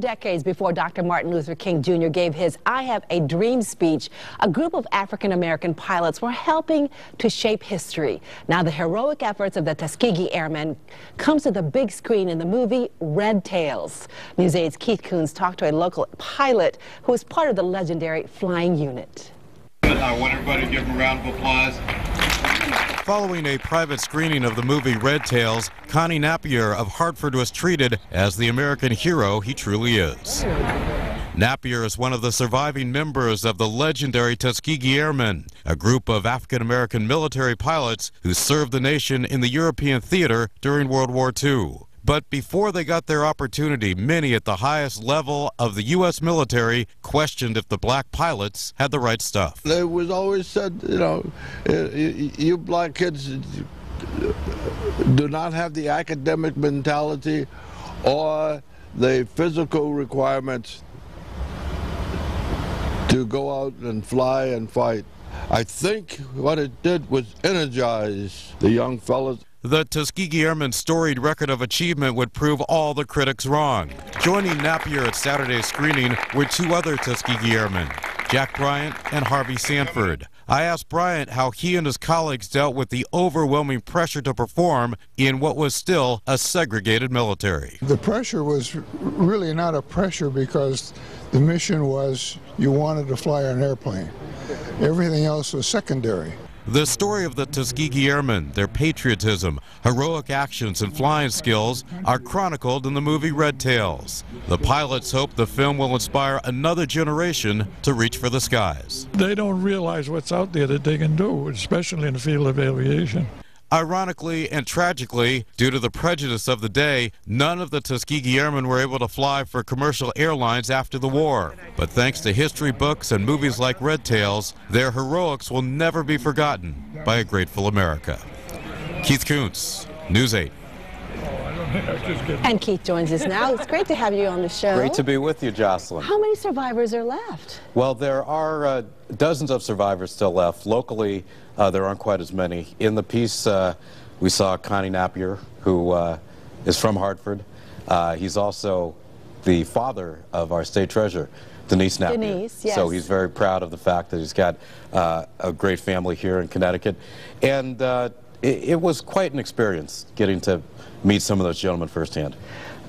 decades before Dr. Martin Luther King Jr. gave his I Have a Dream speech, a group of African-American pilots were helping to shape history. Now the heroic efforts of the Tuskegee Airmen comes to the big screen in the movie Red Tails. News 8's Keith Coons talked to a local pilot who was part of the legendary flying unit. I want everybody to give him a round of applause. Following a private screening of the movie Red Tails, Connie Napier of Hartford was treated as the American hero he truly is. Napier is one of the surviving members of the legendary Tuskegee Airmen, a group of African-American military pilots who served the nation in the European theater during World War II. But before they got their opportunity, many at the highest level of the U.S. military questioned if the black pilots had the right stuff. It was always said, you know, you black kids do not have the academic mentality or the physical requirements to go out and fly and fight. I think what it did was energize the young fellas. The Tuskegee Airmen's storied record of achievement would prove all the critics wrong. Joining Napier at Saturday's screening were two other Tuskegee Airmen, Jack Bryant and Harvey Sanford. I asked Bryant how he and his colleagues dealt with the overwhelming pressure to perform in what was still a segregated military. The pressure was really not a pressure because the mission was you wanted to fly an airplane. Everything else was secondary. The story of the Tuskegee Airmen, their patriotism, heroic actions, and flying skills are chronicled in the movie Red Tails. The pilots hope the film will inspire another generation to reach for the skies. They don't realize what's out there that they can do, especially in the field of aviation. Ironically and tragically, due to the prejudice of the day, none of the Tuskegee Airmen were able to fly for commercial airlines after the war. But thanks to history books and movies like Red Tails, their heroics will never be forgotten by a grateful America. Keith Coons, News 8. And Keith joins us now. It's great to have you on the show. Great to be with you, Jocelyn. How many survivors are left? Well, there are dozens of survivors still left. Locally, there aren't quite as many. In the piece, we saw Connie Napier, who is from Hartford. He's also the father of our state treasurer, Denise Napier. Denise, yes. So he's very proud of the fact that he's got a great family here in Connecticut. And it was quite an experience getting to meet some of those gentlemen firsthand.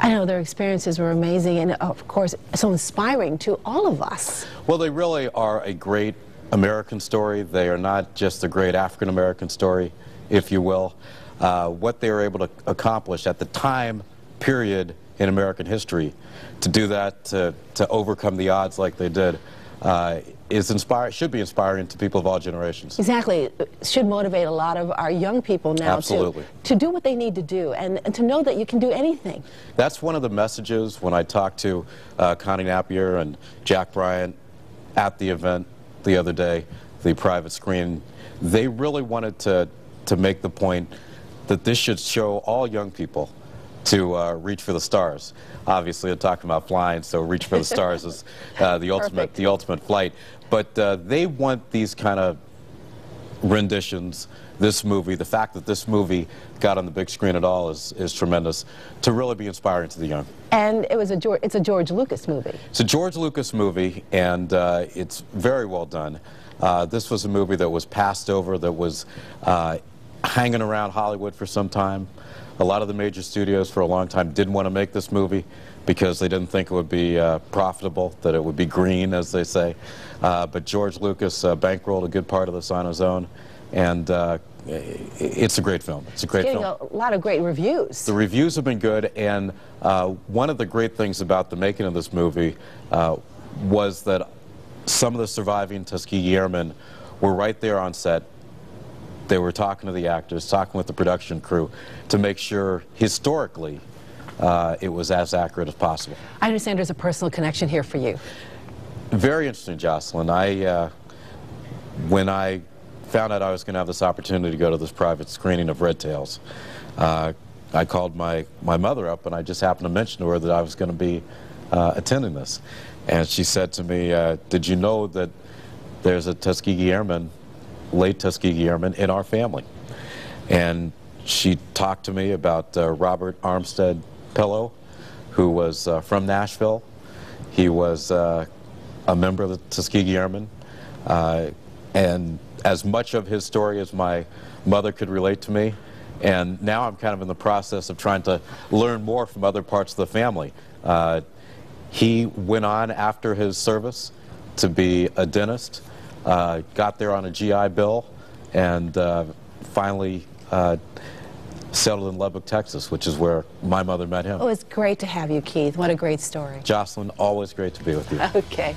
I know their experiences were amazing and, of course, so inspiring to all of us. Well, they really are a great American story. They are not just a great African-American story, if you will. What they were able to accomplish at the time period in American history, to do that, to overcome the odds like they did, should be inspiring to people of all generations. Exactly. It should motivate a lot of our young people now to do what they need to do and to know that you can do anything. That's one of the messages when I talked to Connie Napier and Jack Bryant at the event the other day, the private screening. They really wanted to make the point that this should show all young people to reach for the stars. Obviously, I'm talking about flying, so reach for the stars is the ultimate flight. But they want these kind of renditions. This movie, the fact that this movie got on the big screen at all is tremendous, to really be inspiring to the young. And it's a George Lucas movie. It's a George Lucas movie, and it's very well done. This was a movie that was passed over, that was hanging around Hollywood for some time. A lot of the major studios for a long time didn't want to make this movie because they didn't think it would be profitable, that it would be green, as they say. But George Lucas bankrolled a good part of this on his own, and it's a great film. It's a great film. Getting a lot of great reviews. The reviews have been good, and one of the great things about the making of this movie was that some of the surviving Tuskegee Airmen were right there on set. They were talking to the actors, talking with the production crew to make sure historically it was as accurate as possible. I understand there's a personal connection here for you. Very interesting, Jocelyn. When I found out I was going to have this opportunity to go to this private screening of Red Tails, I called my mother up, and I just happened to mention to her that I was going to be attending this. And she said to me, did you know that there's a Tuskegee Airman, late Tuskegee Airman, in our family? And she talked to me about Robert Armstead Pillow, who was from Nashville, He was a member of the Tuskegee Airmen, and as much of his story as my mother could relate to me. And now I'm kind of in the process of trying to learn more from other parts of the family. He went on after his service to be a dentist, got there on a GI Bill, and finally settled in Lubbock, Texas, which is where my mother met him. Oh, it's great to have you, Keith. What a great story. Jocelyn, always great to be with you. Okay.